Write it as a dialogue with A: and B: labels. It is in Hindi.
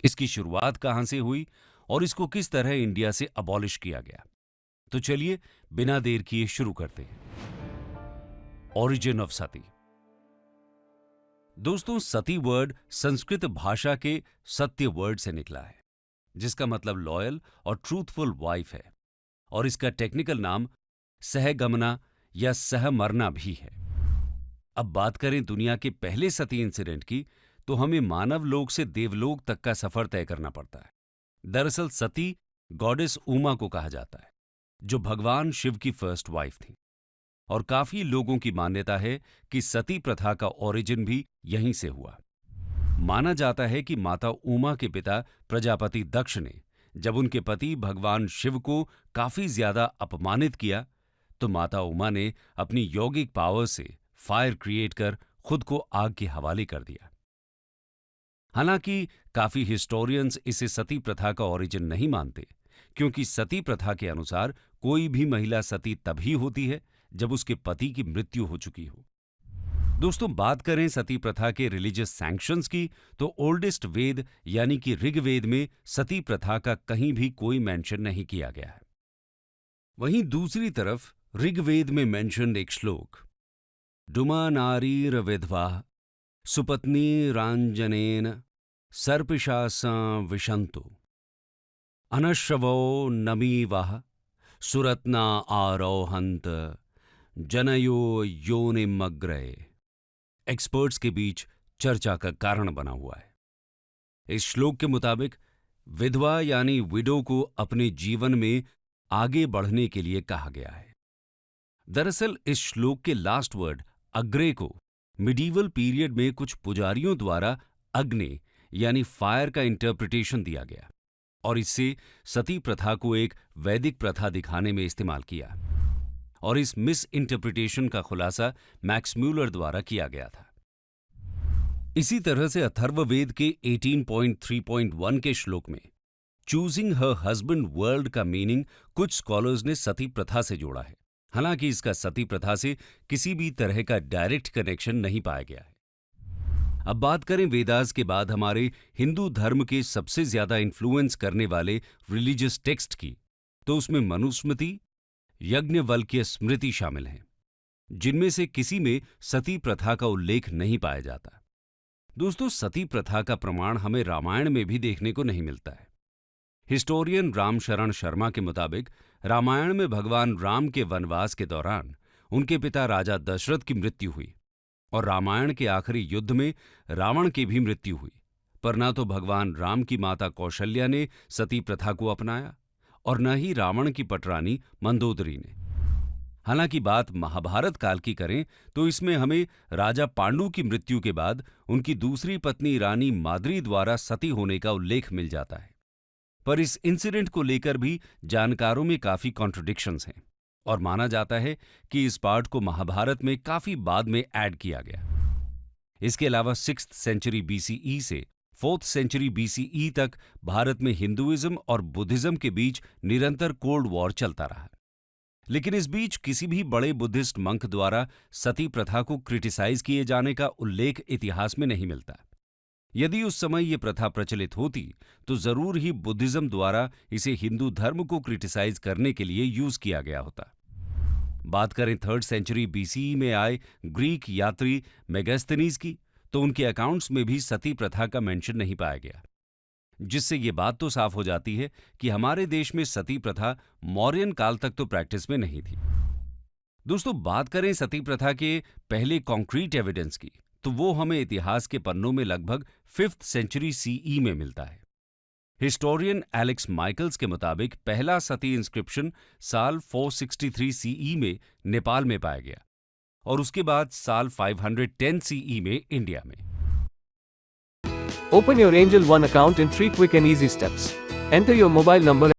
A: इसकी शुरुआत कहां से हुई और इसको किस तरह इंडिया से अबॉलिश किया गया। तो चलिए बिना देर किए शुरू करते हैं। ओरिजिन ऑफ सती। दोस्तों, सती वर्ड संस्कृत भाषा के सत्य वर्ड से निकला है, जिसका मतलब लॉयल और ट्रूथफुल वाइफ है, और इसका टेक्निकल नाम सहगमना या सहमरना भी है। अब बात करें दुनिया के पहले सती इंसिडेंट की, तो हमें मानव लोक से देवलोक तक का सफर तय करना पड़ता है। दरअसल सती गॉडेस उमा को कहा जाता है, जो भगवान शिव की फर्स्ट वाइफ थी, और काफी लोगों की मान्यता है कि सती प्रथा का ओरिजिन भी यहीं से हुआ। माना जाता है कि माता उमा के पिता प्रजापति दक्ष ने जब उनके पति भगवान शिव को काफी ज्यादा अपमानित किया, तो माता उमा ने अपनी यौगिक पावर से फायर क्रिएट कर खुद को आग के हवाले कर दिया। हालांकि काफी हिस्टोरियंस इसे सती प्रथा का ओरिजिन नहीं मानते, क्योंकि सती प्रथा के अनुसार कोई भी महिला सती तभी होती है जब उसके पति की मृत्यु हो चुकी हो। दोस्तों, बात करें सती प्रथा के रिलीजियस सैंक्शंस की, तो ओल्डेस्ट वेद यानी कि ऋग्वेद में सती प्रथा का कहीं भी कोई मेंशन नहीं किया गया है। वहीं दूसरी तरफ ऋग्वेद में मेंशन एक श्लोक, डुमा नारीर विधवा सुपत्नी रांजनेन सर्पिशासा विशंतो अनश्वो नमीवः सुरत्ना आरोहंत जनयो योनिमग्रये एक्सपर्ट्स के बीच चर्चा का कारण बना हुआ है। इस श्लोक के मुताबिक विधवा यानी विडो को अपने जीवन में आगे बढ़ने के लिए कहा गया है। दरअसल इस श्लोक के लास्ट वर्ड अग्रे को मिडीवल पीरियड में कुछ पुजारियों द्वारा अग्नि यानी फायर का इंटरप्रिटेशन दिया गया, और इससे सती प्रथा को एक वैदिक प्रथा दिखाने में इस्तेमाल किया, और इस मिस इंटरप्रिटेशन का खुलासा मैक्स म्यूलर द्वारा किया गया था। इसी तरह से अथर्ववेद के 18.3.1 के श्लोक में चूजिंग हर हस्बैंड वर्ल्ड का मीनिंग कुछ स्कॉलर्स ने सती प्रथा से जोड़ा है। हालांकि इसका सती प्रथा से किसी भी तरह का डायरेक्ट कनेक्शन नहीं पाया गया है। अब बात करें वेदास के बाद हमारे हिंदू धर्म के सबसे ज्यादा इन्फ्लुएंस करने वाले रिलीजियस टेक्स्ट की, तो उसमें मनुस्मृति, यज्ञवल्क्य स्मृति शामिल हैं, जिनमें से किसी में सती प्रथा का उल्लेख नहीं पाया जाता। दोस्तों, सती प्रथा का प्रमाण हमें रामायण में भी देखने को नहीं मिलता है। हिस्टोरियन रामशरण शर्मा के मुताबिक रामायण में भगवान राम के वनवास के दौरान उनके पिता राजा दशरथ की मृत्यु हुई, और रामायण के आखिरी युद्ध में रावण की भी मृत्यु हुई, पर न तो भगवान राम की माता कौशल्या ने सती प्रथा को अपनाया और न ही रावण की पटरानी मंदोदरी ने। हालांकि बात महाभारत काल की करें तो इसमें हमें राजा पांडु की मृत्यु के बाद उनकी दूसरी पत्नी रानी माद्री द्वारा सती होने का उल्लेख मिल जाता है, पर इस इंसिडेंट को लेकर भी जानकारों में काफी कॉन्ट्रडिक्शंस हैं, और माना जाता है कि इस पार्ट को महाभारत में काफी बाद में ऐड किया गया। इसके अलावा 6th सेंचुरी BCE से 4th सेंचुरी BCE तक भारत में हिंदुइज्म और बुद्धिज्म के बीच निरंतर कोल्ड वॉर चलता रहा, लेकिन इस बीच किसी भी बड़े बुद्धिस्ट मंक द्वारा सती प्रथा को क्रिटिसाइज किए जाने का उल्लेख इतिहास में नहीं मिलता। यदि उस समय ये प्रथा प्रचलित होती तो जरूर ही बुद्धिज्म द्वारा इसे हिंदू धर्म को क्रिटिसाइज करने के लिए यूज किया गया होता। बात करें 3rd सेंचुरी BCE में आए ग्रीक यात्री मेगास्थनीज की, तो उनके अकाउंट्स में भी सती प्रथा का मेंशन नहीं पाया गया, जिससे ये बात तो साफ हो जाती है कि हमारे देश में सती प्रथा मौर्यन काल तक तो प्रैक्टिस में नहीं थी। दोस्तों, बात करें सती प्रथा के पहले कॉन्क्रीट एविडेंस की, तो वो हमें इतिहास के पन्नों में लगभग 5th सेंचुरी CE में मिलता है। हिस्टोरियन एलेक्स माइकल्स के मुताबिक पहला सती इंस्क्रिप्शन साल 463 CE में नेपाल में पाया गया, और उसके बाद साल 510 CE में इंडिया में।
B: Open your Angel One account in 3 quick and easy steps. Enter your mobile number